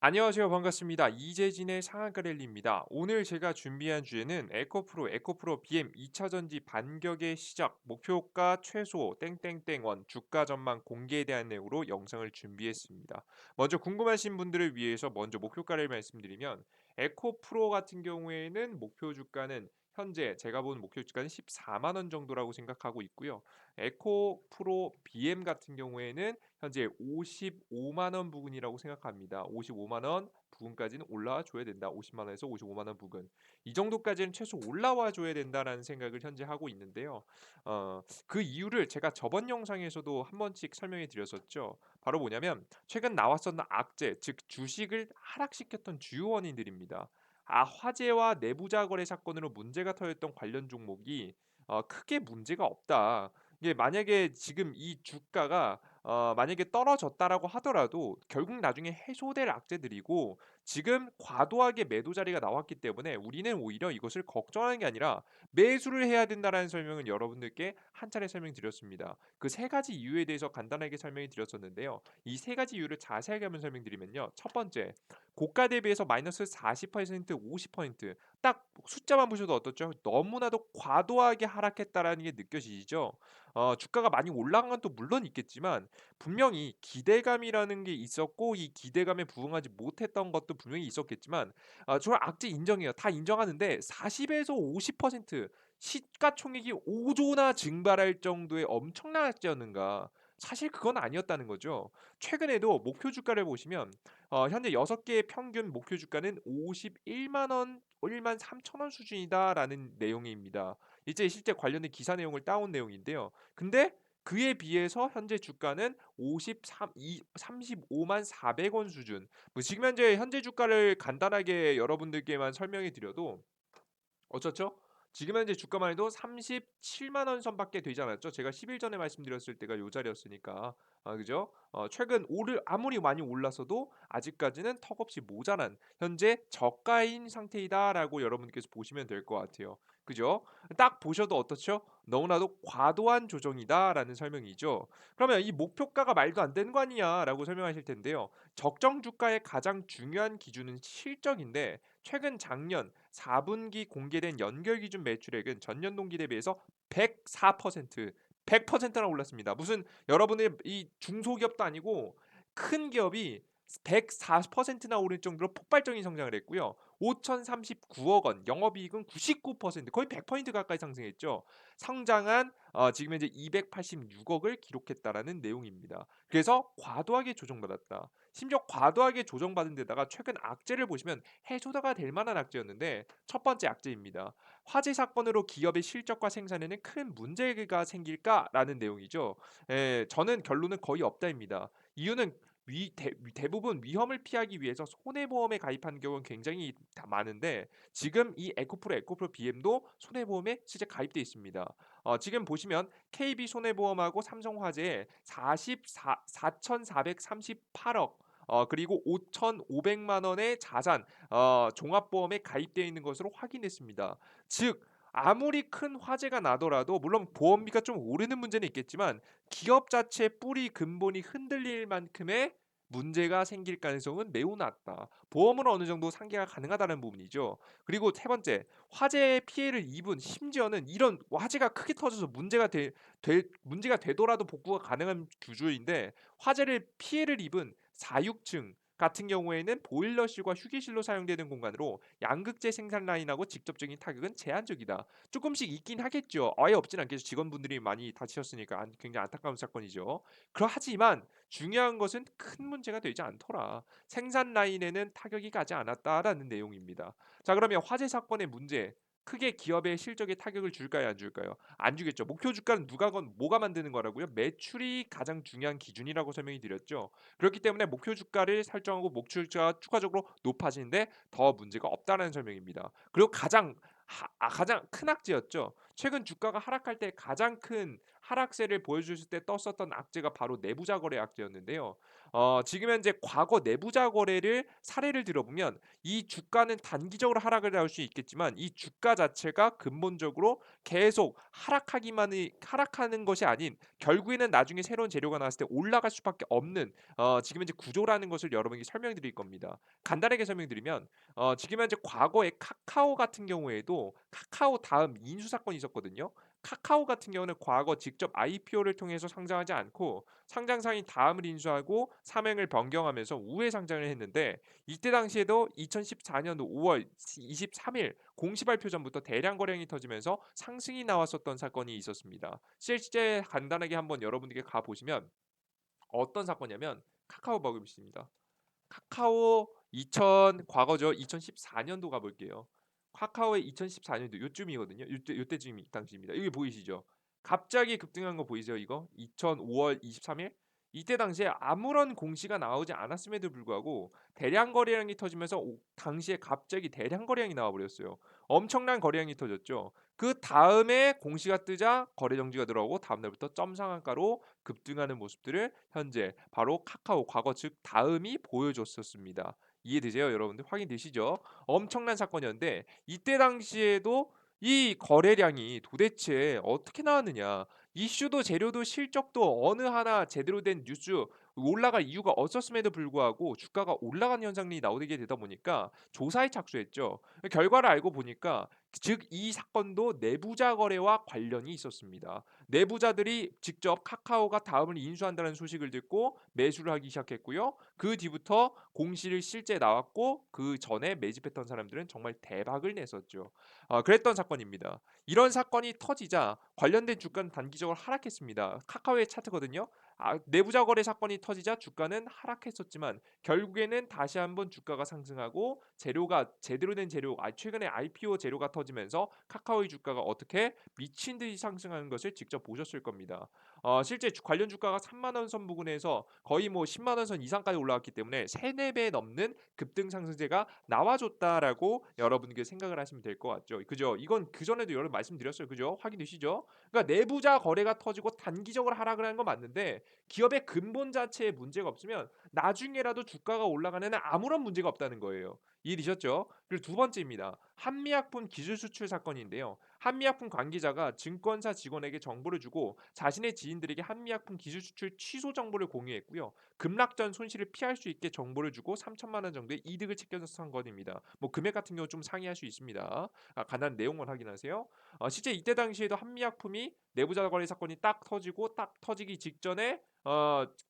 안녕하세요. 반갑습니다. 이재진의 상한가 랠리입니다. 오늘 제가 준비한 주제는 에코프로 BM 2차 전지 반격의 시작, 목표가 최소 땡땡땡원 주가 전망 공개에 대한 내용으로 영상을 준비했습니다. 먼저 궁금하신 분들을 위해서 먼저 목표가를 말씀드리면 에코프로 같은 경우에는 목표 주가는 현재 제가 본 목표 주가는 14만 원 정도라고 생각하고 있고요. 에코프로 BM 같은 경우에는 현재 55만 원 부근이라고 생각합니다. 55만 원 부근까지는 올라와 줘야 된다. 50만 원에서 55만 원 부근. 이 정도까지는 최소 올라와 줘야 된다라는 생각을 현재 하고 있는데요. 그 이유를 제가 저번 영상에서도 한 번씩 설명해 드렸었죠. 바로 뭐냐면 최근 나왔었던 악재, 즉 주식을 하락시켰던 주요 원인들입니다. 화재와 내부자 거래 사건으로 문제가 터졌던 관련 종목이 크게 문제가 없다. 이게 만약에 지금 이 주가가 만약에 떨어졌다라고 하더라도 결국 나중에 해소될 악재들이고 지금 과도하게 매도 자리가 나왔기 때문에 우리는 오히려 이것을 걱정하는 게 아니라 매수를 해야 된다라는 설명을 여러분들께 한 차례 설명드렸습니다. 그 세 가지 이유에 대해서 간단하게 설명이 드렸었는데요. 이 세 가지 이유를 자세하게 한번 설명드리면요. 첫 번째, 고가 대비해서 마이너스 40% 50%딱 숫자만 보셔도 어떻죠? 너무나도 과도하게 하락했다라는 게 느껴지시죠? 주가가 많이 올라간 건 또 물론 있겠지만 분명히 기대감이라는 게 있었고 이 기대감에 부응하지 못했던 것도 분명히 있었겠지만 저 악재 인정해요. 다 인정하는데 40에서 50% 시가총액이 5조나 증발할 정도의 엄청난 악재였는가? 사실 그건 아니었다는 거죠. 최근에도 목표 주가를 보시면 현재 6개의 평균 목표 주가는 51만 원, 1만 3천 원 수준이다라는 내용입니다. 이제 실제 관련된 기사 내용을 따온 내용인데요. 근데 그에 비해서 현재 주가는 35만 400원 수준. 뭐 지금 현재 주가를 간단하게 여러분들께만 설명해 드려도 어떻죠? 지금 현재 주가만 해도 37만 원 선밖에 되지 않았죠. 제가 10일 전에 말씀드렸을 때가 요 자리였으니까. 그죠? 최근 오를 아무리 많이 올랐어도 아직까지는 턱없이 모자란 현재 저가인 상태이다라고 여러분께서 보시면 될 것 같아요. 그죠? 딱 보셔도 어떻죠? 너무나도 과도한 조정이다라는 설명이죠. 그러면 이 목표가가 말도 안 되는 거 아니냐라고 설명하실 텐데요. 적정 주가의 가장 중요한 기준은 실적인데 최근 작년 4분기 공개된 연결 기준 매출액은 전년 동기 대비해서 104% 100%나 올랐습니다. 무슨 여러분의 이 중소기업도 아니고 큰 기업이 104%나 오를 정도로 폭발적인 성장을 했고요. 5,039억 원, 영업이익은 99% 거의 100% 가까이 상승했죠. 성장한 지금 현재 286억을 기록했다라는 내용입니다. 그래서 과도하게 조정받았다. 심지어 과도하게 조정받은 데다가 최근 악재를 보시면 해소가 될 만한 악재였는데 첫 번째 악재입니다. 화재 사건으로 기업의 실적과 생산에는 큰 문제가 생길까라는 내용이죠. 저는 결론은 거의 없다입니다. 이유는 대부분 위험을 피하기 위해서 손해보험에 가입하는 경우는 굉장히 많은데 지금 이 에코프로 BM도 손해보험에 실제 가입돼 있습니다. 지금 보시면 KB 손해보험하고 삼성화재에 4,438억 그리고 5,500만 원의 자산 종합보험에 가입되어 있는 것으로 확인됐습니다. 즉 아무리 큰 화재가 나더라도 물론 보험비가 좀 오르는 문제는 있겠지만 기업 자체 뿌리 근본이 흔들릴 만큼의 문제가 생길 가능성은 매우 낮다. 보험으로 어느 정도 상기가 가능하다는 부분이죠. 그리고 세 번째, 화재의 피해를 입은 심지어는 이런 화재가 크게 터져서 문제가 되더라도 복구가 가능한 구조인데 화재를 피해를 입은 4, 6층 같은 경우에는 보일러실과 휴게실로 사용되는 공간으로 양극재 생산 라인하고 직접적인 타격은 제한적이다. 조금씩 있긴 하겠죠. 아예 없진 않겠죠. 직원분들이 많이 다치셨으니까 굉장히 안타까운 사건이죠. 그러하지만 중요한 것은 큰 문제가 되지 않더라. 생산 라인에는 타격이 가지 않았다라는 내용입니다. 자, 그러면 화재 사건의 문제 크게 기업의 실적에 타격을 줄까요, 안 줄까요? 안 주겠죠. 목표 주가는 뭐가 만드는 거라고요? 매출이 가장 중요한 기준이라고 설명이 드렸죠. 그렇기 때문에 목표 주가를 설정하고 목표 주가가 추가적으로 높아지는데 더 문제가 없다는 설명입니다. 그리고 가장 큰 악재였죠. 최근 주가가 하락할 때 가장 큰 하락세를 보여줬을 때 떴었던 악재가 바로 내부자 거래 악재였는데요. 지금 현재 과거 내부자 거래를 사례를 들어보면 이 주가는 단기적으로 하락을 할 수 있겠지만 이 주가 자체가 근본적으로 계속 하락하는 것이 아닌 결국에는 나중에 새로운 재료가 나왔을 때 올라갈 수밖에 없는 지금 현재 구조라는 것을 여러분에게 설명드릴 겁니다. 간단하게 설명드리면 지금 현재 과거에 카카오 같은 경우에도 카카오 다음 인수 사건이 있었거든요. 카카오 같은 경우는 과거 직접 IPO를 통해서 상장하지 않고 상장사인 다음을 인수하고 사명을 변경하면서 우회 상장을 했는데 이때 당시에도 2014년도 5월 23일 공시 발표 전부터 대량 거래량이 터지면서 상승이 나왔었던 사건이 있었습니다. 실제 간단하게 한번 여러분들께 가 보시면 어떤 사건이냐면 카카오버그입니다. 카카오 2000 과거죠. 2014년도 가볼게요. 카카오의 2014년도 요쯤이거든요. 요때쯤 당시입니다. 여기 보이시죠? 갑자기 급등한 거 보이세요? 이거 2005월 23일 이때 당시에 아무런 공시가 나오지 않았음에도 불구하고 대량 거래량이 터지면서 당시에 갑자기 대량 거래량이 나와버렸어요. 엄청난 거래량이 터졌죠. 그 다음에 공시가 뜨자 거래 정지가 들어오고 다음날부터 점상한가로 급등하는 모습들을 현재 바로 카카오 과거 즉 다음이 보여줬었습니다. 이해되세요, 여러분들? 확인되시죠? 엄청난 사건이었는데 이때 당시에도 이 거래량이 도대체 어떻게 나왔느냐? 이슈도 재료도 실적도 어느 하나 제대로 된 뉴스 올라갈 이유가 없었음에도 불구하고 주가가 올라가는 현상이 나오게 되다 보니까 조사에 착수했죠. 결과를 알고 보니까 즉 이 사건도 내부자 거래와 관련이 있었습니다. 내부자들이 직접 카카오가 다음을 인수한다는 소식을 듣고 매수를 하기 시작했고요. 그 뒤부터 공시를 실제 나왔고 그 전에 매집했던 사람들은 정말 대박을 냈었죠. 그랬던 사건입니다. 이런 사건이 터지자 관련된 주가는 단기적으로 하락했습니다. 카카오의 차트거든요. 내부자 거래 사건이 터지자 주가는 하락했었지만 결국에는 다시 한번 주가가 상승하고 재료가 제대로 된 재료, 최근에 IPO 재료가 터지면서 카카오의 주가가 어떻게 미친 듯이 상승하는 것을 직접 보셨을 겁니다. 실제 관련 주가가 3만 원 선 부근에서 거의 뭐 10만 원 선 이상까지 올라왔기 때문에 3, 4배 넘는 급등 상승세가 나와줬다라고 여러분께 생각을 하시면 될 것 같죠. 그죠? 이건 그 전에도 여러 번 말씀드렸어요. 그죠? 확인되시죠? 그러니까 내부자 거래가 터지고 단기적으로 하락을 하는 건 맞는데 기업의 근본 자체에 문제가 없으면 나중에라도 주가가 올라가는 데는 아무런 문제가 없다는 거예요. 이해되셨죠? 그리고 두 번째입니다. 한미약품 기술 수출 사건인데요. 한미약품 관계자가 증권사 직원에게 정보를 주고 자신의 지인들에게 한미약품 기술 수출 취소 정보를 공유했고요. 급락전 손실을 피할 수 있게 정보를 주고 3천만 원 정도의 이득을 챙겨서 건입니다. 뭐 금액 같은 경우 좀 상이할 수 있습니다. 간단한 내용을 확인하세요. 실제 이때 당시에도 한미약품이 내부자 거래 사건이 딱 터지고 딱 터지기 직전에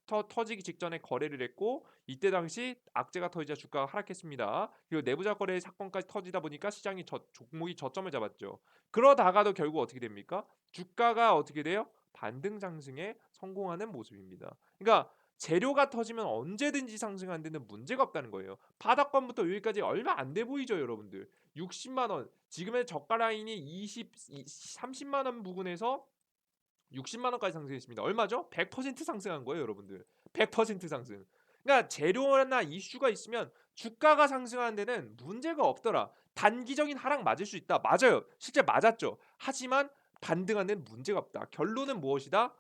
터지기 직전에 거래를 했고 이때 당시 악재가 터지자 주가가 하락했습니다. 그리고 내부자 거래 사건까지 터지다 보니까 시장이 종목이 저점을 잡았죠. 그러다가도 결국 어떻게 됩니까? 주가가 어떻게 돼요? 반등 상승에 성공하는 모습입니다. 그러니까 재료가 터지면 언제든지 상승하는 데는 문제가 없다는 거예요. 바닥권부터 여기까지 얼마 안 돼 보이죠, 여러분들. 60만 원. 지금의 저가 라인이 30만 원 부근에서 60만 원까지 상승했습니다. 얼마죠? 100% 상승한 거예요, 여러분들. 100% 상승. 그러니까 재료나 이슈가 있으면 주가가 상승하는 데는 문제가 없더라. 단기적인 하락 맞을 수 있다. 맞아요. 실제 맞았죠. 하지만 반등하는 데는 문제가 없다. 결론은 무엇이다?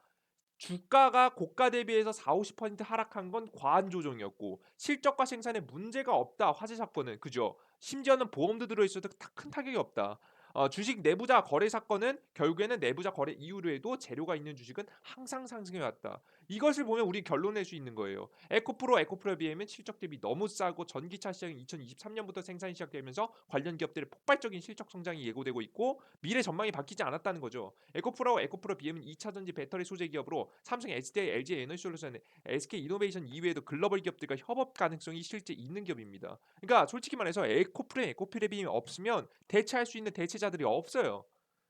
주가가 고가 대비해서 40~50% 하락한 건 과한 조정이었고 실적과 생산에 문제가 없다. 화재 사건은 그죠. 심지어는 보험도 들어있어도 큰 타격이 없다. 주식 내부자 거래 사건은 결국에는 내부자 거래 이후로에도 재료가 있는 주식은 항상 상승해 왔다. 이것을 보면 우리 결론 낼 수 있는 거예요. 에코프로 BM은 실적 대비 너무 싸고 전기차 시장이 2023년부터 생산이 시작되면서 관련 기업들의 폭발적인 실적 성장이 예고되고 있고 미래 전망이 바뀌지 않았다는 거죠. 에코프로 BM은 2차 전지 배터리 소재 기업으로 삼성, SDI, LG 에너지솔루션, SK 이노베이션 이외에도 글로벌 기업들과 협업 가능성이 실제 있는 기업입니다. 그러니까 솔직히 말해서 에코프로 BM이 없으면 대체할 수 있는 대체자들이 없어요.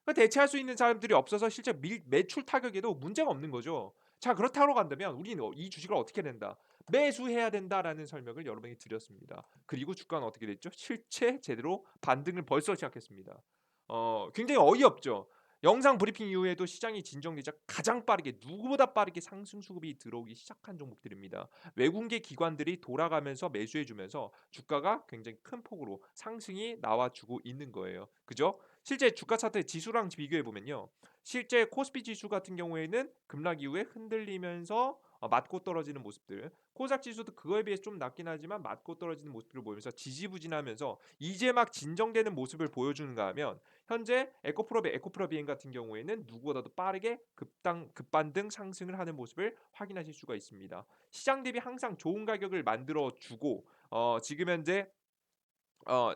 그러니까 대체할 수 있는 사람들이 없어서 실제 매출 타격에도 문제가 없는 거죠. 자, 그렇다고 간다면 우리는 이 주식을 어떻게 된다? 매수해야 된다라는 설명을 여러분에게 드렸습니다. 그리고 주가는 어떻게 됐죠? 실제 제대로 반등을 벌써 시작했습니다. 굉장히 어이없죠. 영상 브리핑 이후에도 시장이 진정되자 가장 빠르게 누구보다 빠르게 상승 수급이 들어오기 시작한 종목들입니다. 외국계 기관들이 돌아가면서 매수해 주면서 주가가 굉장히 큰 폭으로 상승이 나와주고 있는 거예요. 그죠? 실제 주가 차트 지수랑 비교해 보면요. 실제 코스피 지수 같은 경우에는 급락 이후에 흔들리면서 맞고 떨어지는 모습들. 코스닥 지수도 그거에 비해 좀 낮긴 하지만 맞고 떨어지는 모습들을 보이면서 지지부진하면서 이제 막 진정되는 모습을 보여주는가 하면 현재 에코프로 비행 같은 경우에는 누구보다도 빠르게 급반등 상승을 하는 모습을 확인하실 수가 있습니다. 시장 대비 항상 좋은 가격을 만들어 주고 지금 현재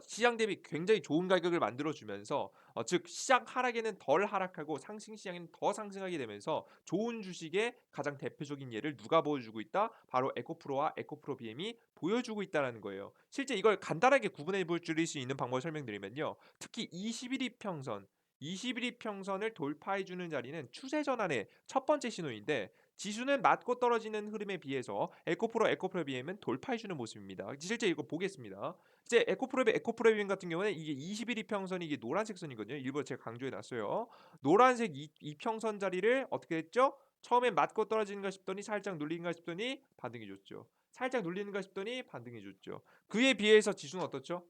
시장 대비 굉장히 좋은 가격을 만들어 주면서 즉 시장 하락에는 덜 하락하고 상승 시장에는 더 상승하게 되면서 좋은 주식의 가장 대표적인 예를 누가 보여주고 있다? 바로 에코프로와 에코프로 BM이 보여주고 있다라는 거예요. 실제 이걸 간단하게 구분해 볼 수 있는 방법을 설명드리면요. 특히 21일 평선 21일 평선을 돌파해 주는 자리는 추세 전환의 첫 번째 신호인데 지수는 맞고 떨어지는 흐름에 비해서 에코프로 BM은 돌파해 주는 모습입니다. 실제 이거 보겠습니다. 이제 에코프로비행 같은 경우는 이게 21 이평선이 이게 노란색 선이거든요. 일부러 제가 강조해 놨어요. 노란색 이평선 자리를 어떻게 했죠? 처음엔 맞고 떨어지는가 싶더니 살짝 눌리는가 싶더니 반등해 줬죠. 살짝 눌리는가 싶더니 반등해 줬죠. 그에 비해서 지수는 어떻죠?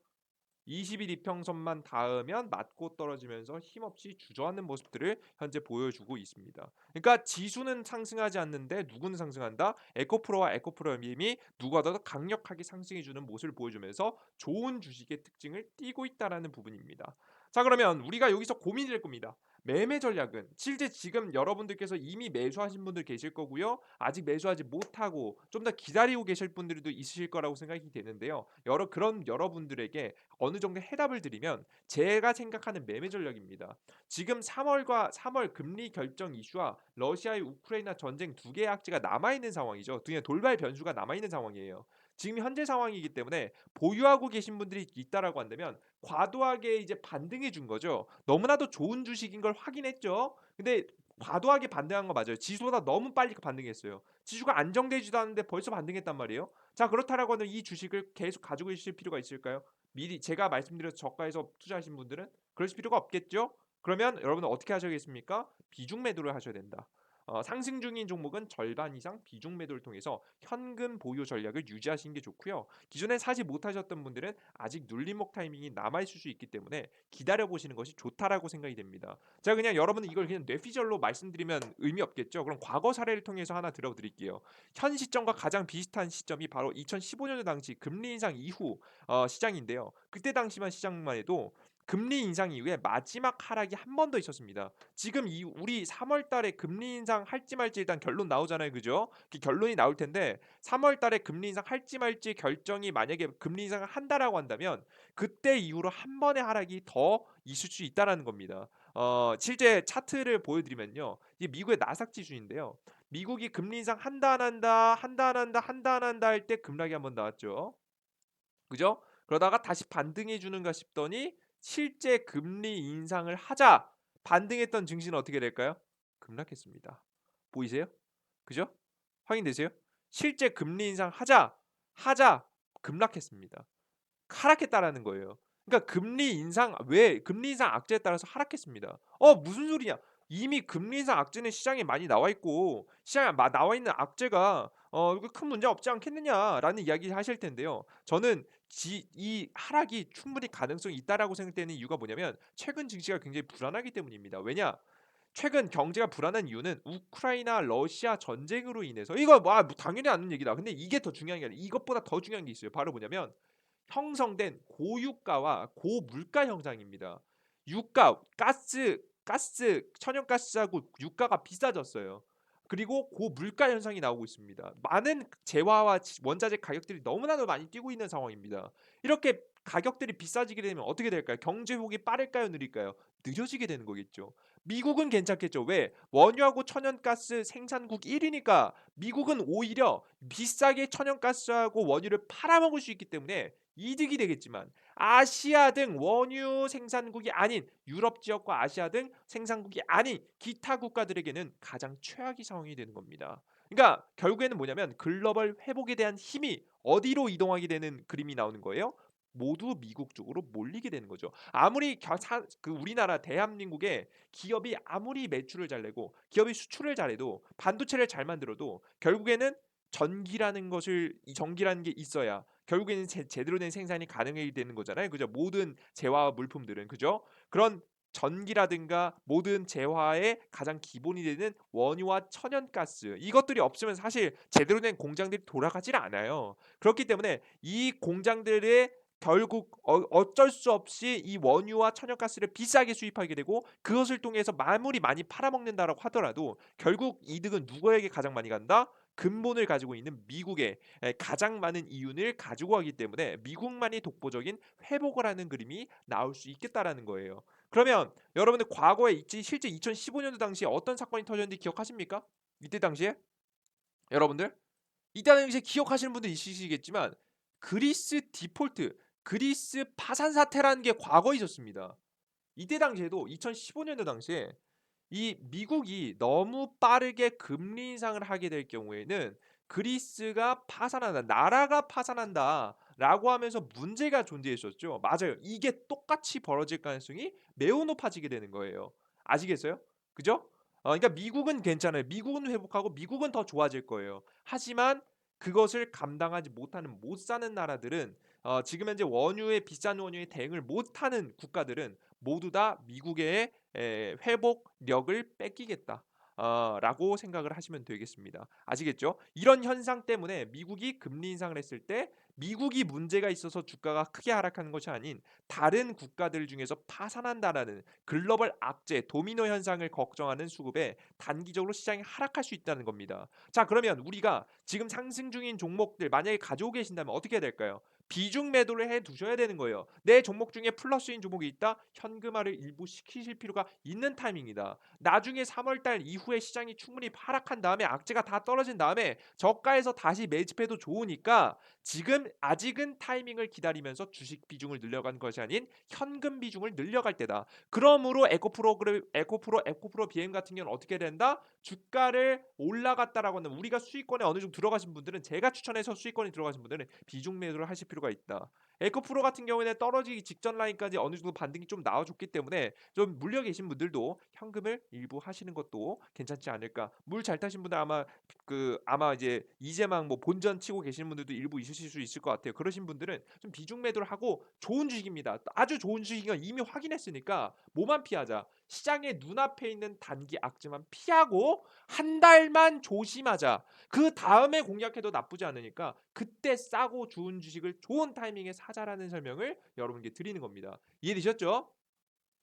20일 이평선만 닿으면 맞고 떨어지면서 힘없이 주저앉는 모습들을 현재 보여주고 있습니다. 그러니까 지수는 상승하지 않는데 누구는 상승한다? 에코프로와 에코프로님이 누가 더 강력하게 상승해주는 모습을 보여주면서 좋은 주식의 특징을 띠고 있다라는 부분입니다. 자 그러면 우리가 여기서 고민이 될 겁니다. 매매 전략은 실제 지금 여러분들께서 이미 매수하신 분들 계실 거고요. 아직 매수하지 못하고 좀 더 기다리고 계실 분들도 있으실 거라고 생각이 되는데요. 그런 여러분들에게 어느 정도 해답을 드리면 제가 생각하는 매매 전략입니다. 지금 3월 금리 결정 이슈와 러시아의 우크라이나 전쟁 두 개의 악재가 남아 있는 상황이죠. 두 개의 돌발 변수가 남아 있는 상황이에요. 지금 현재 상황이기 때문에 보유하고 계신 분들이 있다라고 한다면 과도하게 이제 반등해 준 거죠. 너무나도 좋은 주식인 걸 확인했죠. 근데 과도하게 반등한 거 맞아요. 지수보다 너무 빨리 반등했어요. 지수가 안정되지도 않는데 벌써 반등했단 말이에요. 자 그렇다라고 하면 이 주식을 계속 가지고 있을 필요가 있을까요? 미리 제가 말씀드려서 저가에서 투자하신 분들은 그러실 필요가 없겠죠? 그러면 여러분은 어떻게 하셔야겠습니까? 비중 매도를 하셔야 된다. 상승 중인 종목은 절반 이상 비중 매도를 통해서 현금 보유 전략을 유지하시는 게 좋고요. 기존에 사지 못하셨던 분들은 아직 눌림목 타이밍이 남아 있을 수 있기 때문에 기다려 보시는 것이 좋다라고 생각이 됩니다. 제가 그냥 여러분은 이걸 그냥 뇌피셜로 말씀드리면 의미 없겠죠. 그럼 과거 사례를 통해서 하나 들어드릴게요. 현 시점과 가장 비슷한 시점이 바로 2015년 당시 금리 인상 이후 시장인데요. 그때 당시만 시장만 해도 금리 인상 이후에 마지막 하락이 한 번 더 있었습니다. 지금 우리 3월 달에 금리 인상 할지 말지 일단 결론 나오잖아요. 그죠? 그 결론이 나올 텐데 3월 달에 금리 인상 할지 말지 결정이 만약에 금리 인상을 한다라고 한다면 그때 이후로 한 번의 하락이 더 있을 수 있다라는 겁니다. 실제 차트를 보여드리면요. 이게 미국의 나스닥 지수인데요. 미국이 금리 인상 한다 안 한다 한다 안 한다 한다 안 한다 할 때 급락이 한 번 나왔죠. 그죠? 그러다가 다시 반등해 주는가 싶더니 실제 금리 인상을 하자 반등했던 증시는 어떻게 될까요? 급락했습니다. 보이세요? 그죠? 확인되세요? 실제 금리 인상 하자 급락했습니다. 하락했다라는 거예요. 그러니까 금리 인상 악재에 따라서 하락했습니다. 무슨 소리냐? 이미 금리 인상 악재는 시장에 많이 나와 있고 시장에 나와 있는 악재가 이거 큰 문제 없지 않겠느냐라는 이야기 하실 텐데요. 저는 이 하락이 충분히 가능성이 있다라고 생각되는 이유가 뭐냐면 최근 증시가 굉장히 불안하기 때문입니다. 왜냐? 최근 경제가 불안한 이유는 우크라이나 러시아 전쟁으로 인해서 이거 뭐 당연히 아는 얘기다. 근데 이게 더 중요한 게 아니라 이것보다 더 중요한 게 있어요. 바로 뭐냐면 형성된 고유가와 고물가 현상입니다. 유가, 천연가스하고 유가가 비싸졌어요. 그리고 고물가 현상이 나오고 있습니다. 많은 재화와 원자재 가격들이 너무나도 많이 뛰고 있는 상황입니다. 이렇게 가격들이 비싸지게 되면 어떻게 될까요? 경제 회복이 빠를까요, 느릴까요? 느려지게 되는 거겠죠. 미국은 괜찮겠죠. 왜? 원유하고 천연가스 생산국 1위니까 미국은 오히려 비싸게 천연가스하고 원유를 팔아먹을 수 있기 때문에 이득이 되겠지만 아시아 등 원유 생산국이 아닌 유럽 지역과 아시아 등 생산국이 아닌 기타 국가들에게는 가장 최악의 상황이 되는 겁니다. 그러니까 결국에는 뭐냐면 글로벌 회복에 대한 힘이 어디로 이동하게 되는 그림이 나오는 거예요? 모두 미국 쪽으로 몰리게 되는 거죠. 아무리 우리나라 대한민국의 기업이 아무리 매출을 잘 내고 기업이 수출을 잘해도 반도체를 잘 만들어도 결국에는 이 전기라는 게 있어야 결국에는 제대로 된 생산이 가능하게 되는 거잖아요. 그죠? 모든 재화 물품들은 그죠? 그런 전기라든가 모든 재화의 가장 기본이 되는 원유와 천연가스 이것들이 없으면 사실 제대로 된 공장들이 돌아가질 않아요. 그렇기 때문에 이 공장들의 결국 어쩔 수 없이 이 원유와 천연가스를 비싸게 수입하게 되고 그것을 통해서 마무리 많이 팔아먹는다라고 하더라도 결국 이득은 누구에게 가장 많이 간다? 근본을 가지고 있는 미국에 가장 많은 이윤을 가지고 가기 때문에 미국만이 독보적인 회복을 하는 그림이 나올 수 있겠다라는 거예요. 그러면 여러분들 과거에 있지 실제 2015년도 당시에 어떤 사건이 터졌는지 기억하십니까? 이때 당시에 여러분들 이때 당시에 기억하시는 분들 있으시겠지만 그리스 디폴트, 그리스 파산 사태라는 게 과거에 있었습니다. 이때 당시에도 2015년도 당시에 이 미국이 너무 빠르게 금리 인상을 하게 될 경우에는 그리스가 파산한다, 나라가 파산한다라고 하면서 문제가 존재했었죠. 맞아요. 이게 똑같이 벌어질 가능성이 매우 높아지게 되는 거예요. 아시겠어요? 그죠? 그러니까 미국은 괜찮아요. 미국은 회복하고 미국은 더 좋아질 거예요. 하지만 그것을 감당하지 못하는 못 사는 나라들은 지금 현재 원유의 비싼 원유에 대응을 못하는 국가들은 모두 다 미국의 회복력을 뺏기겠다. 라고 생각을 하시면 되겠습니다. 아시겠죠? 이런 현상 때문에 미국이 금리 인상을 했을 때 미국이 문제가 있어서 주가가 크게 하락하는 것이 아닌 다른 국가들 중에서 파산한다라는 글로벌 악재, 도미노 현상을 걱정하는 수급에 단기적으로 시장이 하락할 수 있다는 겁니다. 자, 그러면 우리가 지금 상승 중인 종목들 만약에 가지고 계신다면 어떻게 해야 될까요? 비중 매도를 해 두셔야 되는 거예요. 내 종목 중에 플러스인 종목이 있다? 현금화를 일부 시키실 필요가 있는 타이밍이다. 나중에 3월 달 이후에 시장이 충분히 하락한 다음에 악재가 다 떨어진 다음에 저가에서 다시 매집해도 좋으니까 지금 아직은 타이밍을 기다리면서 주식 비중을 늘려간 것이 아닌 현금 비중을 늘려갈 때다. 그러므로 에코프로 BM 같은 경우는 어떻게 된다? 주가를 올라갔다라고 하면 우리가 수익권에 어느 정도 들어가신 분들은 제가 추천해서 수익권에 들어가신 분들은 비중 매도를 하실 필요가 있다. 에코프로 같은 경우에는 떨어지기 직전 라인까지 어느 정도 반등이 좀 나와줬기 때문에 좀 물려 계신 분들도 현금을 일부 하시는 것도 괜찮지 않을까. 물 잘 타신 분들 아마 이제 막 뭐 본전 치고 계시는 분들도 일부 있으실 수 있을 것 같아요. 그러신 분들은 좀 비중 매도를 하고 좋은 주식입니다. 아주 좋은 주식인 건 이미 확인했으니까 뭐만 피하자. 시장의 눈앞에 있는 단기 악재만 피하고 한 달만 조심하자. 그 다음에 공략해도 나쁘지 않으니까 그때 싸고 좋은 주식을 좋은 타이밍에 사자라는 설명을 여러분께 드리는 겁니다. 이해되셨죠?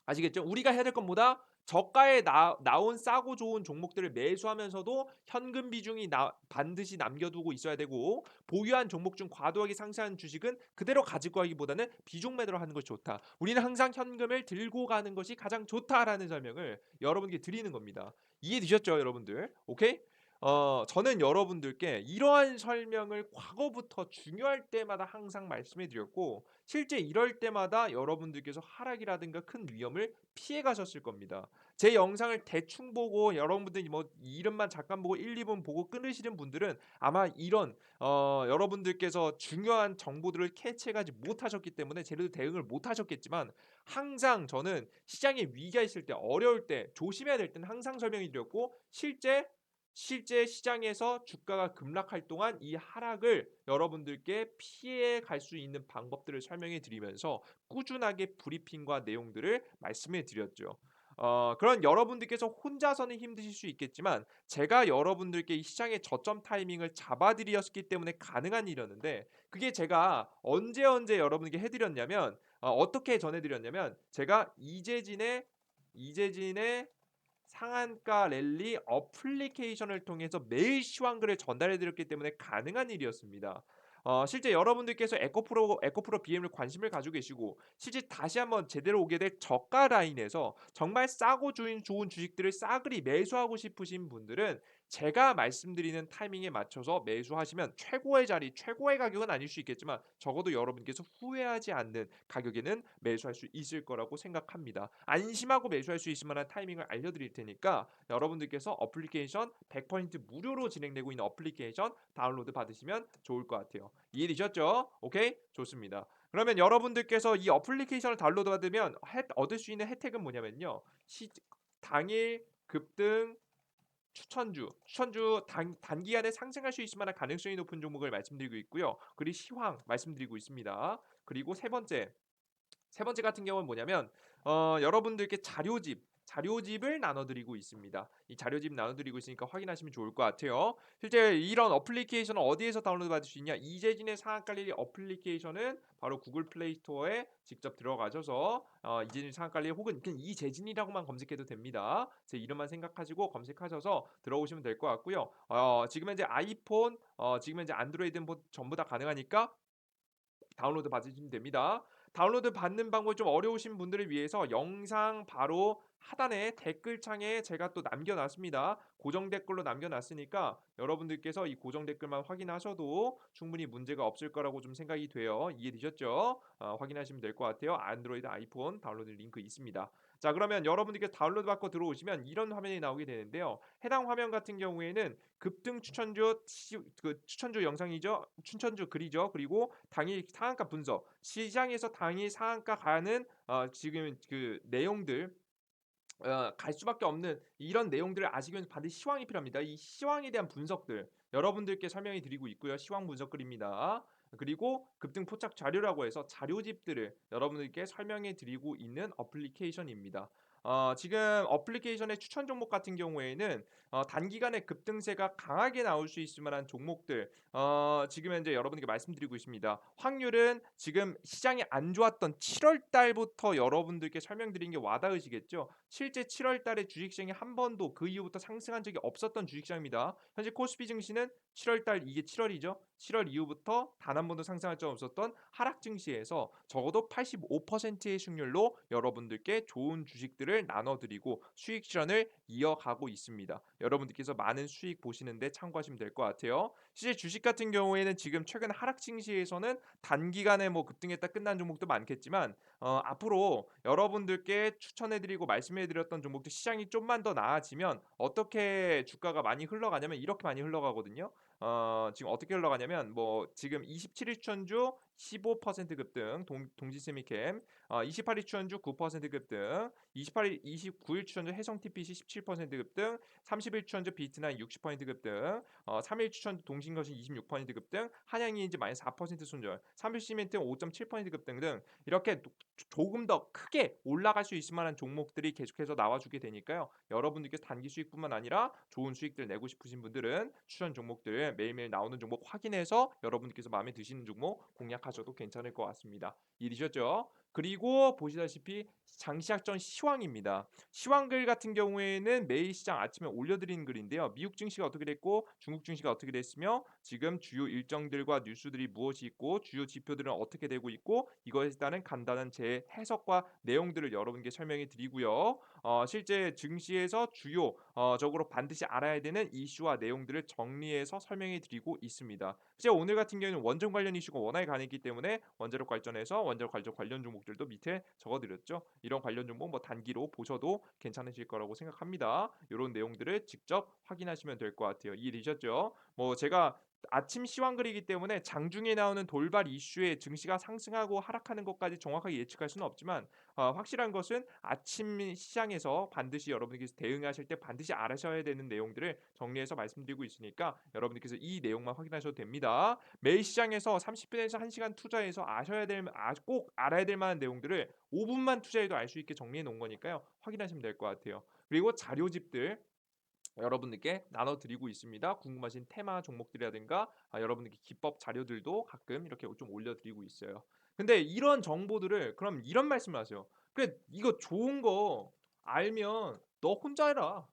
아시겠죠? 우리가 해야 될 건 뭐다? 저가에 나온 싸고 좋은 종목들을 매수하면서도 현금 비중이 반드시 남겨두고 있어야 되고 보유한 종목 중 과도하게 상승한 주식은 그대로 가지고 가기보다는 비중 매도를 하는 것이 좋다. 우리는 항상 현금을 들고 가는 것이 가장 좋다라는 설명을 여러분께 드리는 겁니다. 이해되셨죠, 여러분들? 오케이? 저는 여러분들께 이러한 설명을 과거부터 중요할 때마다 항상 말씀해 드렸고 실제 이럴 때마다 여러분들께서 하락이라든가 큰 위험을 피해 가셨을 겁니다. 제 영상을 대충 보고 여러분들이 뭐 이름만 잠깐 보고 1, 2분 보고 끊으시는 분들은 아마 이런 여러분들께서 중요한 정보들을 캐치해가지 못하셨기 때문에 제대로 대응을 못하셨겠지만 항상 저는 시장에 위기가 있을 때 어려울 때 조심해야 될 때는 항상 설명이 드렸고 실제 시장에서 주가가 급락할 동안 이 하락을 여러분들께 피해 갈 수 있는 방법들을 설명해 드리면서 꾸준하게 브리핑과 내용들을 말씀해 드렸죠. 그런 여러분들께서 혼자서는 힘드실 수 있겠지만 제가 여러분들께 이 시장의 저점 타이밍을 잡아드렸기 때문에 가능한 일이었는데 그게 제가 언제 여러분에게 해드렸냐면 어떻게 전해드렸냐면 제가 이재진의 상한가 랠리 어플리케이션을 통해서 매일 시황글을 전달해 드렸기 때문에 가능한 일이었습니다. 실제 여러분들께서 에코프로 BM을 관심을 가지고 계시고 실제 다시 한번 제대로 오게 될 저가 라인에서 정말 싸고 좋은 주식들을 싸그리 매수하고 싶으신 분들은 제가 말씀드리는 타이밍에 맞춰서 매수하시면 최고의 자리, 최고의 가격은 아닐 수 있겠지만 적어도 여러분께서 후회하지 않는 가격에는 매수할 수 있을 거라고 생각합니다. 안심하고 매수할 수 있을 만한 타이밍을 알려드릴 테니까 여러분들께서 어플리케이션 100% 무료로 진행되고 있는 어플리케이션 다운로드 받으시면 좋을 것 같아요. 이해되셨죠? 오케이? 좋습니다. 그러면 여러분들께서 이 어플리케이션을 다운로드 받으면 얻을 수 있는 혜택은 뭐냐면요. 당일 급등 추천주 단기간에 상승할 수 있을 만한 가능성이 높은 종목을 말씀드리고 있고요. 그리고 시황 말씀드리고 있습니다. 그리고 세 번째 세 번째 같은 경우는 뭐냐면 여러분들께 자료집을 나눠드리고 있습니다. 이 자료집 나눠드리고 있으니까 확인하시면 좋을 것 같아요. 실제 이런 어플리케이션은 어디에서 다운로드 받을 수 있냐? 이재진의 상한관리 어플리케이션은 바로 구글 플레이 스토어에 직접 들어가셔서 이재진 상한관리 혹은 그냥 이재진이라고만 검색해도 됩니다. 제 이름만 생각하시고 검색하셔서 들어오시면 될 것 같고요. 지금 현재 아이폰, 지금 현재 안드로이드는 전부 다 가능하니까 다운로드 받으시면 됩니다. 다운로드 받는 방법이 좀 어려우신 분들을 위해서 영상 바로 하단에 댓글창에 제가 또 남겨놨습니다. 고정 댓글로 남겨놨으니까 여러분들께서 이 고정 댓글만 확인하셔도 충분히 문제가 없을 거라고 좀 생각이 돼요. 이해되셨죠? 확인하시면 될 것 같아요. 안드로이드, 아이폰 다운로드 링크 있습니다. 자, 그러면 여러분들께 다운로드 받고 들어오시면 이런 화면이 나오게 되는데요. 해당 화면 같은 경우에는 급등 추천주 영상이죠. 추천주 글이죠. 그리고 당일 상한가 분석, 시장에서 당일 상한가 가는 지금 그 내용들 갈 수밖에 없는 이런 내용들을 아시면 반드시 시황이 필요합니다. 이 시황에 대한 분석들 여러분들께 설명해 드리고 있고요. 시황 분석 글입니다. 그리고 급등 포착 자료라고 해서 자료집들을 여러분들께 설명해 드리고 있는 어플리케이션입니다. 지금 어플리케이션의 추천 종목 같은 경우에는 단기간에 급등세가 강하게 나올 수 있을 만한 종목들 지금 현재 여러분에게 말씀드리고 있습니다. 확률은 지금 시장이 안 좋았던 7월 달부터 여러분들께 설명드린 게 와닿으시겠죠? 실제 7월 달에 주식시장이 한 번도 그 이후부터 상승한 적이 없었던 주식시장입니다. 현재 코스피 증시는 7월 달 이게 7월이죠. 7월 이후부터 단 한 번도 상승한 적 없었던 하락 증시에서 적어도 85%의 수익률로 여러분들께 좋은 주식들을 나눠드리고 수익 실현을 이어가고 있습니다. 여러분들께서 많은 수익 보시는데 참고하시면 될 것 같아요. 실제 주식 같은 경우에는 지금 최근 하락 증시에서는 단기간에 뭐 급등했다 끝난 종목도 많겠지만 앞으로 여러분들께 추천해드리고 말씀해드렸던 종목들 시장이 좀만 더 나아지면 어떻게 주가가 많이 흘러가냐면 이렇게 많이 흘러가거든요. 지금 어떻게 흘러가냐면 뭐 지금 27일 추천주 15% 급등 동지세미캠 28일 추천주 9% 급등 29일 추천주 해성TPC 17% 급등 30일 추천주 비트나인 60% 급등 3일 추천주 동신거신 26% 급등 한양이인지 마이너스 4% 손절 3일 시멘트 5.7% 급등 등 이렇게 조금 더 크게 올라갈 수 있을 만한 종목들이 계속해서 나와주게 되니까요. 여러분들께서 단기 수익뿐만 아니라 좋은 수익들 내고 싶으신 분들은 추천 종목들 매일매일 나오는 종목 확인해서 여러분들께서 마음에 드시는 종목 공략하셔도 괜찮을 것 같습니다. 이해되셨죠? 그리고 보시다시피 장시작 전 시황입니다. 시황글 같은 경우에는 매일 시장 아침에 올려드리는 글인데요. 미국 증시가 어떻게 됐고 중국 증시가 어떻게 됐으며 지금 주요 일정들과 뉴스들이 무엇이 있고 주요 지표들은 어떻게 되고 있고 이것에 따른 간단한 제 해석과 내용들을 여러분께 설명해 드리고요. 실제 증시에서 주요 적으로 반드시 알아야 되는 이슈와 내용들을 정리해서 설명해 드리고 있습니다. 실제 오늘 같은 경우는 원전 관련 이슈가 워낙에 강했기 때문에 원자력 발전에서 원자력 발전 관련 종목들도 밑에 적어드렸죠. 이런 관련 종목 뭐 단기로 보셔도 괜찮으실 거라고 생각합니다. 이런 내용들을 직접 확인하시면 될 것 같아요. 이해되셨죠? 뭐 제가 아침 시황글이기 때문에 장중에 나오는 돌발 이슈에 증시가 상승하고 하락하는 것까지 정확하게 예측할 수는 없지만 확실한 것은 아침 시장에서 반드시 여러분께서 대응하실 때 반드시 알아셔야 되는 내용들을 정리해서 말씀드리고 있으니까 여러분께서 이 내용만 확인하셔도 됩니다. 매일 시장에서 30분에서 1시간 투자해서 꼭 알아야 될 만한 내용들을 5분만 투자해도 알 수 있게 정리해 놓은 거니까요. 확인하시면 될 것 같아요. 그리고 자료집들 여러분들께 나눠드리고 있습니다. 궁금하신 테마 종목들이라든가 여러분들께 기법 자료들도 가끔 이렇게 좀 올려드리고 있어요. 근데 이런 정보들을 그럼 이런 말씀을 하세요. 그래 이거 좋은 거 알면 너 혼자 해라.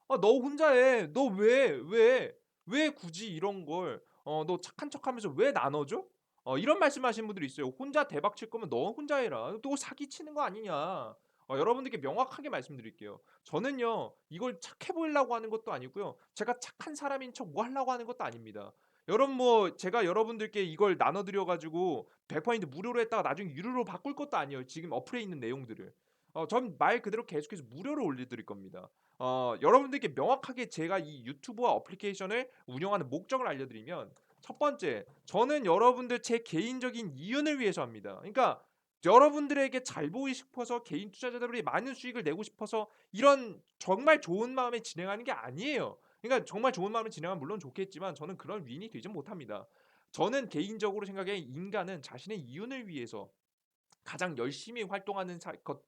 너 혼자 해. 너 왜 굳이 이런 걸 너 착한 척하면서 왜 나눠줘? 이런 말씀하시는 분들이 있어요. 혼자 대박 칠 거면 너 혼자 해라. 또 사기 치는 거 아니냐. 여러분들께 명확하게 말씀드릴게요. 저는요 이걸 착해 보이려고 하는 것도 아니고요. 제가 착한 사람인 척 뭐 하려고 하는 것도 아닙니다. 여러분 뭐 제가 여러분들께 이걸 나눠드려 가지고 100% 무료로 했다가 나중에 유료로 바꿀 것도 아니에요. 지금 어플에 있는 내용들을. 전 말 그대로 계속해서 무료로 올려드릴 겁니다. 여러분들께 명확하게 제가 이 유튜브와 어플리케이션을 운영하는 목적을 알려드리면 첫 번째, 저는 여러분들 제 개인적인 이윤을 위해서 합니다. 그러니까 여러분들에게 잘 보이고 싶어서 개인 투자자들이 많은 수익을 내고 싶어서 이런 정말 좋은 마음에 진행하는 게 아니에요. 그러니까 정말 좋은 마음에 진행하면 물론 좋겠지만 저는 그런 위인이 되지 못합니다. 저는 개인적으로 생각해 인간은 자신의 이윤을 위해서 가장 열심히 활동하는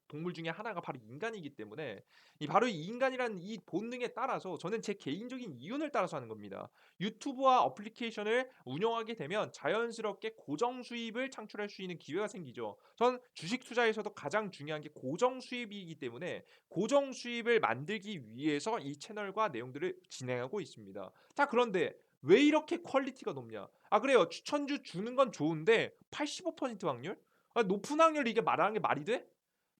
동물 중에 하나가 바로 인간이기 때문에 이 바로 이 인간이라는 이 본능에 따라서 저는 제 개인적인 이윤을 따라서 하는 겁니다. 유튜브와 어플리케이션을 운영하게 되면 자연스럽게 고정 수입을 창출할 수 있는 기회가 생기죠. 전 주식 투자에서도 가장 중요한 게 고정 수입이기 때문에 고정 수입을 만들기 위해서 이 채널과 내용들을 진행하고 있습니다. 자, 그런데 왜 이렇게 퀄리티가 높냐? 아, 그래요. 추천주 주는 건 좋은데 85% 확률? 높은 확률 이게 말하는 게 말이 돼?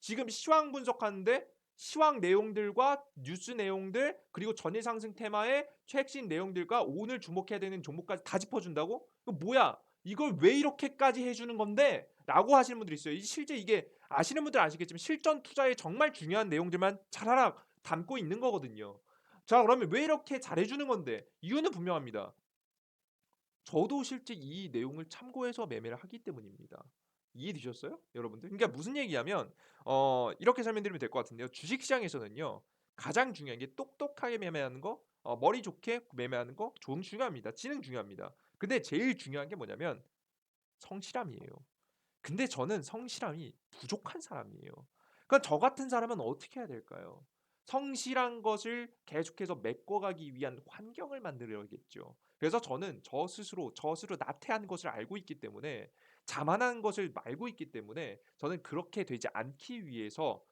지금 시황 분석하는데 시황 내용들과 뉴스 내용들 그리고 전일 상승 테마의 핵심 내용들과 오늘 주목해야 되는 종목까지 다 짚어준다고? 이거 뭐야? 이걸 왜 이렇게까지 해주는 건데? 라고 하시는 분들이 있어요. 실제 이게 아시는 분들 아시겠지만 실전 투자에 정말 중요한 내용들만 차라락 담고 있는 거거든요. 자, 그러면 왜 이렇게 잘해주는 건데? 이유는 분명합니다. 저도 실제 이 내용을 참고해서 매매를 하기 때문입니다. 이해되셨어요? 여러분들? 그러니까 무슨 얘기냐면 이렇게 설명드리면 될 것 같은데요. 주식 시장에서는요. 가장 중요한 게 똑똑하게 매매하는 거, 머리 좋게 매매하는 거 중요합니다. 지능 중요합니다. 근데 제일 중요한 게 뭐냐면 성실함이에요. 근데 저는 성실함이 부족한 사람이에요. 그러니까 저 같은 사람은 어떻게 해야 될까요? 성실한 것을 계속해서 메꿔가기 위한 환경을 만들어야겠죠. 그래서 저는 저 스스로 나태한 것을 알고 있기 때문에 자만한 것을 알고 있기 때문에 저는 그렇게 되지 않기 위해서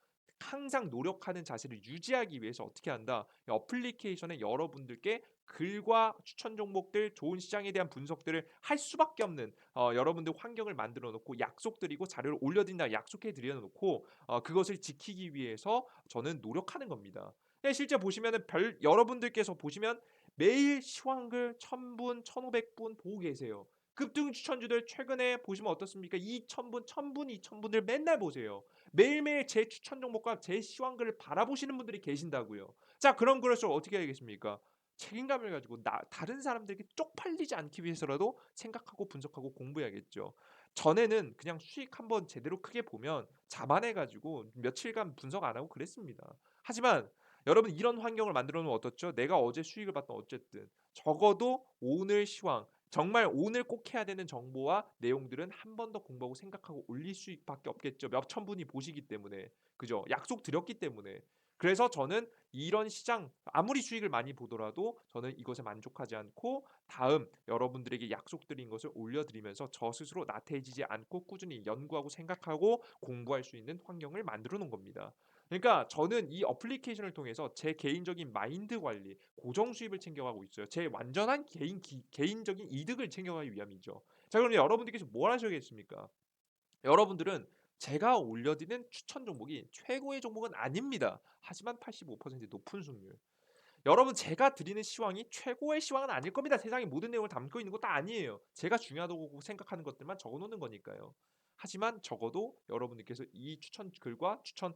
항상 노력하는 자세를 유지하기 위해서 어떻게 한다? 어플리케이션에 여러분들께 글과 추천 종목들, 좋은 시장에 대한 분석들을 할 수밖에 없는 여러분들 환경을 만들어 놓고 약속드리고 자료를 올려드린다 약속해 드려 놓고 그것을 지키기 위해서 저는 노력하는 겁니다. 실제 보시면은 여러분들께서 보시면 매일 시황글 1000분, 1500분 보고 계세요. 급등 추천주들 최근에 보시면 어떻습니까? 2000분, 1000분, 2000분을 맨날 보세요. 매일매일 제 추천 종목과 제 시황글을 바라보시는 분들이 계신다고요. 자, 그럼 그럴수록 어떻게 해야겠습니까? 책임감을 가지고 다른 사람들에게 쪽팔리지 않기 위해서라도 생각하고 분석하고 공부해야겠죠. 전에는 그냥 수익 한번 제대로 크게 보면 자만해 가지고 며칠간 분석 안 하고 그랬습니다. 하지만 여러분 이런 환경을 만들어 놓으면 어떻죠? 내가 어제 수익을 봤던 어쨌든 적어도 오늘 시황 정말 오늘 꼭 해야 되는 정보와 내용들은 한 번 더 공부하고 생각하고 올릴 수밖에 없겠죠. 몇천 분이 보시기 때문에. 그죠? 약속 드렸기 때문에. 그래서 저는 이런 시장 아무리 수익을 많이 보더라도 저는 이것에 만족하지 않고 다음 여러분들에게 약속드린 것을 올려드리면서 저 스스로 나태해지지 않고 꾸준히 연구하고 생각하고 공부할 수 있는 환경을 만들어 놓은 겁니다. 그러니까 저는 이 어플리케이션을 통해서 제 개인적인 마인드 관리, 고정 수입을 챙겨가고 있어요. 제 완전한 개인적인 이득을 챙겨가기 위함이죠. 자, 그럼 여러분들께서 뭘 하셔야겠습니까? 여러분들은 제가 올려드리는 추천 종목이 최고의 종목은 아닙니다. 하지만 85% 높은 승률. 여러분 제가 드리는 시황이 최고의 시황은 아닐 겁니다. 세상의 모든 내용을 담고 있는 것도 아니에요. 제가 중요하다고 생각하는 것들만 적어 놓는 거니까요. 하지만 적어도 여러분들께서 이 추천 글과 추천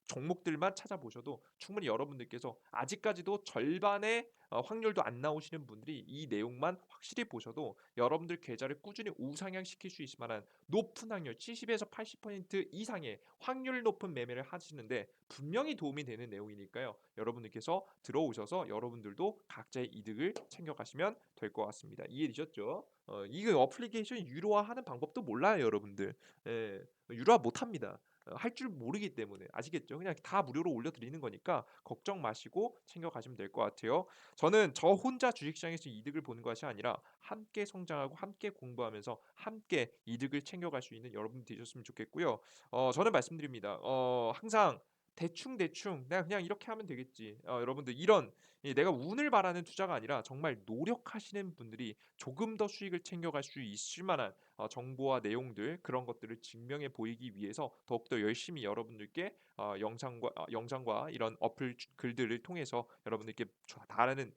종목들만 찾아보셔도 충분히 여러분들께서 아직까지도 절반의 확률도 안 나오시는 분들이 이 내용만 확실히 보셔도 여러분들 계좌를 꾸준히 우상향시킬 수 있을 만한 높은 확률 70에서 80% 이상의 확률 높은 매매를 하시는데 분명히 도움이 되는 내용이니까요. 여러분들께서 들어오셔서 여러분들도 각자의 이득을 챙겨가시면 될 것 같습니다. 이해되셨죠? 이거 어플리케이션 유료화하는 방법도 몰라요, 여러분들. 예, 유료화 못합니다. 할 줄 모르기 때문에 아시겠죠? 그냥 다 무료로 올려드리는 거니까 걱정 마시고 챙겨가시면 될 것 같아요. 저는 저 혼자 주식시장에서 이득을 보는 것이 아니라 함께 성장하고 함께 공부하면서 함께 이득을 챙겨갈 수 있는 여러분 되셨으면 좋겠고요. 저는 말씀드립니다. 항상 대충 내가 그냥 이렇게 하면 되겠지. 여러분들 이런 내가 운을 바라는 투자가 아니라 정말 노력하시는 분들이 조금 더 수익을 챙겨갈 수 있을 만한 정보와 내용들 그런 것들을 증명해 보이기 위해서 더욱더 열심히 여러분들께 영상과 이런 어플 글들을 통해서 여러분들께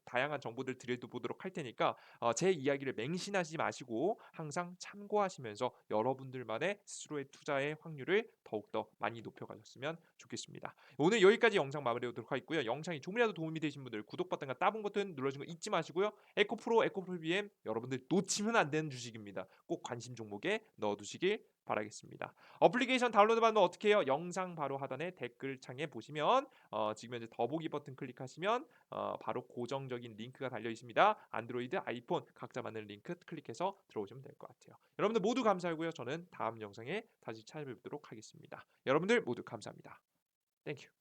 다양한 정보들 드려보도록 할 테니까 제 이야기를 맹신하지 마시고 항상 참고하시면서 여러분들만의 스스로의 투자의 확률을 더욱더 많이 높여가셨으면 좋겠습니다. 오늘 여기까지 영상 마무리하도록 하겠고요. 영상이 조금이라도 도움이 되신 분들 구독 버튼과 따봉 버튼 눌러주는 거 잊지 마시고요. 에코프로 BM 여러분들 놓치면 안 되는 주식입니다. 꼭 관심 종목에 넣어두시길 바라겠습니다. 어플리케이션 다운로드 받으면 어떻게 해요? 영상 바로 하단에 댓글창에 보시면 지금 현재 더보기 버튼 클릭하시면 바로 고정적인 링크가 달려 있습니다. 안드로이드, 아이폰 각자 맞는 링크 클릭해서 들어오시면 될 것 같아요. 여러분들 모두 감사하고요. 저는 다음 영상에 다시 찾아뵙도록 하겠습니다. 여러분들 모두 감사합니다. 땡큐.